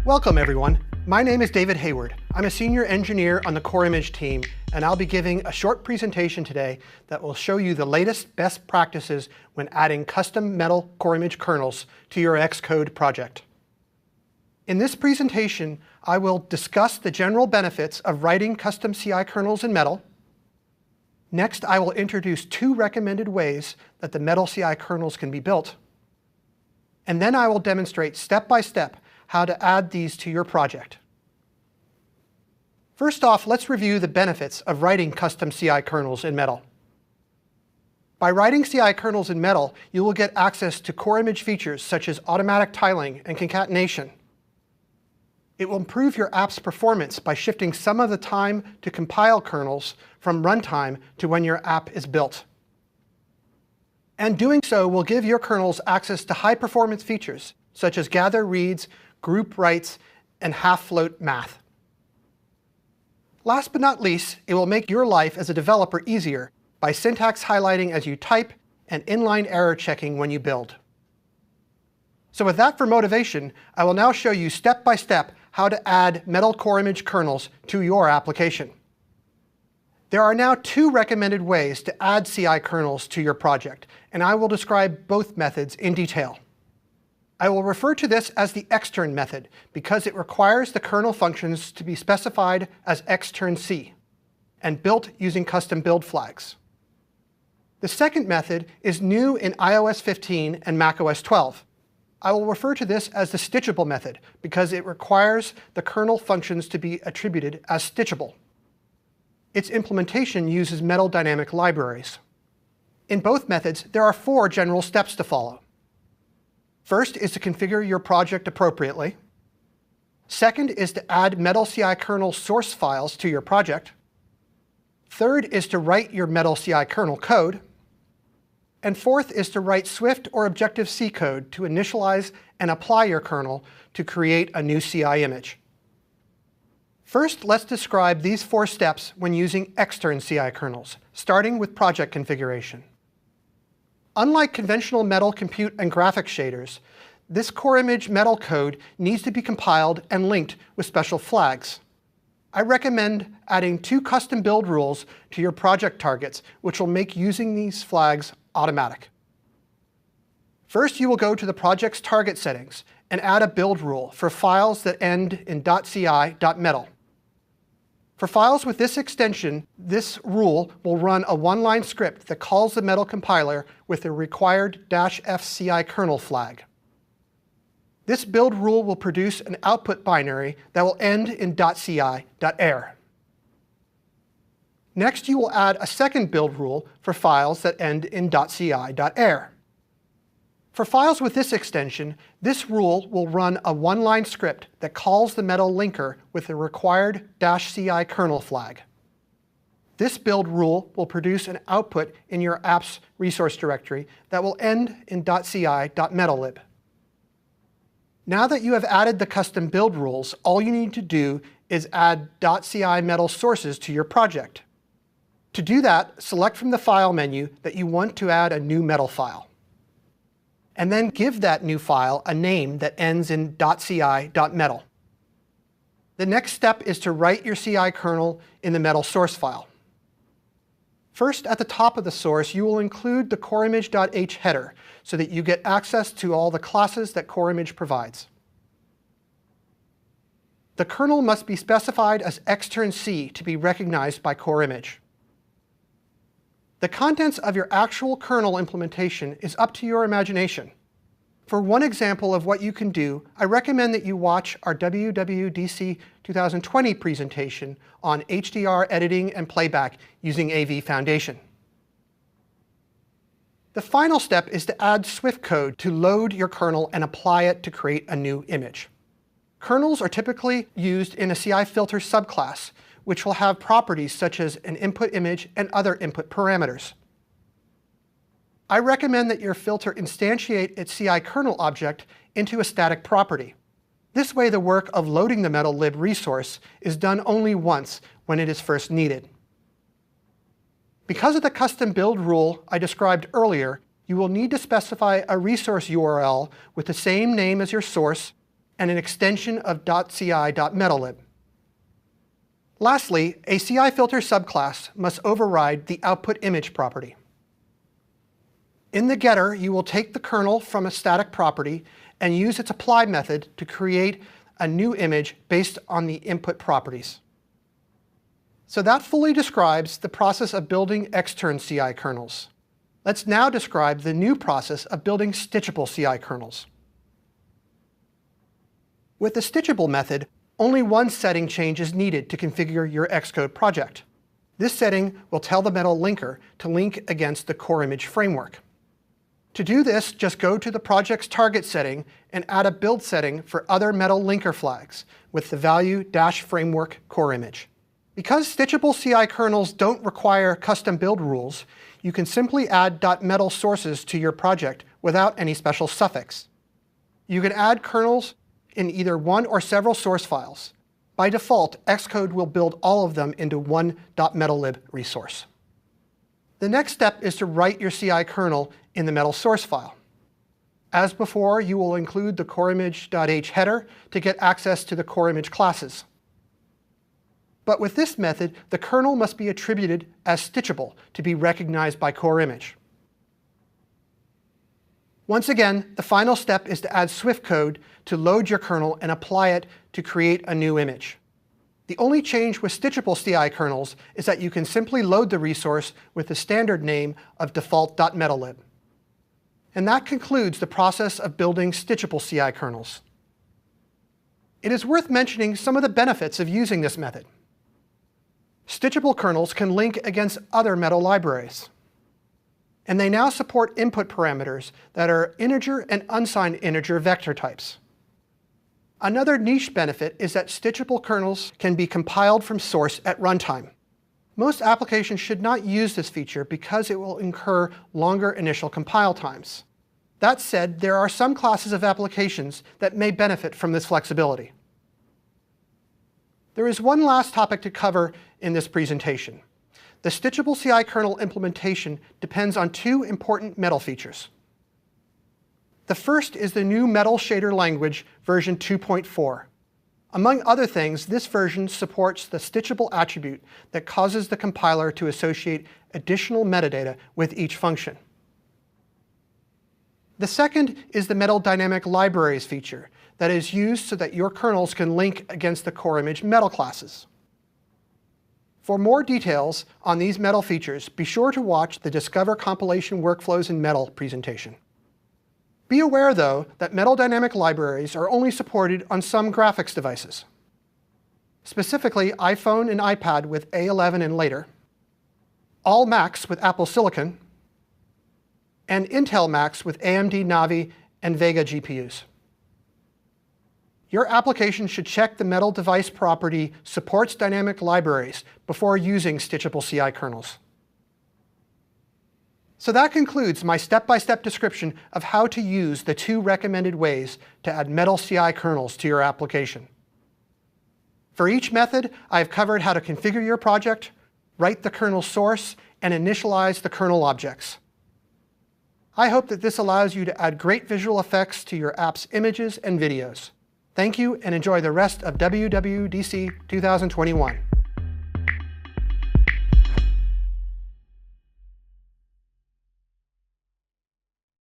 Welcome everyone. My name is David Hayward. I'm a senior engineer on the Core Image team, and I'll be giving a short presentation today that will show you the latest best practices when adding custom metal Core Image kernels to your Xcode project. In this presentation, I will discuss the general benefits of writing custom CI kernels in Metal. Next, I will introduce two recommended ways that the Metal CI kernels can be built. And then I will demonstrate step-by-step how to add these to your project. First off, let's review the benefits of writing custom CI kernels in Metal. By writing CI kernels in Metal, you will get access to Core Image features such as automatic tiling and concatenation. It will improve your app's performance by shifting some of the time to compile kernels from runtime to when your app is built. And doing so will give your kernels access to high-performance features such as gather reads, group writes, and half-float math. Last but not least, it will make your life as a developer easier by syntax highlighting as you type and inline error checking when you build. So with that for motivation, I will now show you step by step how to add Metal Core Image kernels to your application. There are now two recommended ways to add CI kernels to your project, and I will describe both methods in detail. I will refer to this as the extern method because it requires the kernel functions to be specified as extern-c and built using custom build flags. The second method is new in iOS 15 and macOS 12. I will refer to this as the Stitchable method because it requires the kernel functions to be attributed as stitchable. Its implementation uses Metal dynamic libraries. In both methods, there are 4 general steps to follow. First is to configure your project appropriately. Second is to add Metal CI kernel source files to your project. Third is to write your Metal CI kernel code. And fourth is to write Swift or Objective-C code to initialize and apply your kernel to create a new CI image. First, let's describe these 4 steps when using extern CI kernels, starting with project configuration. Unlike conventional Metal compute and graphics shaders, this Core Image Metal code needs to be compiled and linked with special flags. I recommend adding 2 custom build rules to your project targets, which will make using these flags automatic. First, you will go to the project's target settings and add a build rule for files that end in .ci.metal. For files with this extension, this rule will run a one-line script that calls the Metal compiler with the required -fci kernel flag. This build rule will produce an output binary that will end in .ci.err. Next, you will add a second build rule for files that end in .ci.err. For files with this extension, this rule will run a one-line script that calls the Metal linker with the required -ci kernel flag. This build rule will produce an output in your app's resource directory that will end in .ci.metallib. Now that you have added the custom build rules, all you need to do is add .ci metal sources to your project. To do that, select from the File menu that you want to add a new Metal file. And then give that new file a name that ends in .ci.metal. The next step is to write your CI kernel in the Metal source file. First, at the top of the source, you will include the coreimage.h header so that you get access to all the classes that Core Image provides. The kernel must be specified as extern-c to be recognized by Core Image. The contents of your actual kernel implementation is up to your imagination. For one example of what you can do, I recommend that you watch our WWDC21 presentation on HDR editing and playback using AV Foundation. The final step is to add Swift code to load your kernel and apply it to create a new image. Kernels are typically used in a CI filter subclass, which will have properties such as an input image and other input parameters. I recommend that your filter instantiate its CI kernel object into a static property. This way the work of loading the Metal lib resource is done only once when it is first needed. Because of the custom build rule I described earlier, you will need to specify a resource URL with the same name as your source and an extension of .ci.metallib. Lastly, a CI filter subclass must override the output image property. In the getter, you will take the kernel from a static property and use its apply method to create a new image based on the input properties. So that fully describes the process of building extern CI kernels. Let's now describe the new process of building stitchable CI kernels. With the Stitchable method, only one setting change is needed to configure your Xcode project. This setting will tell the metal linker to link against the core image framework. To do this, just go to the project's target setting and add a build setting for other metal linker flags with the value -framework core image. Because Stitchable CI kernels don't require custom build rules, you can simply add .metal sources to your project without any special suffix. You can add kernels in either one or several source files. By default, Xcode will build all of them into one .metallib resource. The next step is to write your CI kernel in the metal source file. As before, you will include the coreimage.h header to get access to the core image classes. But with this method, the kernel must be attributed as stitchable to be recognized by core image. Once again, the final step is to add Swift code to load your kernel and apply it to create a new image. The only change with stitchable CI kernels is that you can simply load the resource with the standard name of default.metallib. And that concludes the process of building stitchable CI kernels. It is worth mentioning some of the benefits of using this method. Stitchable kernels can link against other metal libraries. And they now support input parameters that are integer and unsigned integer vector types. Another niche benefit is that stitchable kernels can be compiled from source at runtime. Most applications should not use this feature because it will incur longer initial compile times. That said, there are some classes of applications that may benefit from this flexibility. There is one last topic to cover in this presentation. The Stitchable CI kernel implementation depends on two important metal features. The first is the new Metal Shader language version 2.4. Among other things, this version supports the stitchable attribute that causes the compiler to associate additional metadata with each function. The second is the Metal Dynamic Libraries feature that is used so that your kernels can link against the core image metal classes. For more details on these metal features, be sure to watch the Discover Compilation Workflows in Metal presentation. Be aware, though, that Metal Dynamic Libraries are only supported on some graphics devices, specifically iPhone and iPad with A11 and later, all Macs with Apple Silicon, and Intel Macs with AMD Navi and Vega GPUs. Your application should check the Metal Device property supports dynamic libraries before using stitchable CI kernels. So that concludes my step-by-step description of how to use the two recommended ways to add Metal CI kernels to your application. For each method, I have covered how to configure your project, write the kernel source, and initialize the kernel objects. I hope that this allows you to add great visual effects to your app's images and videos. Thank you, and enjoy the rest of WWDC 2021.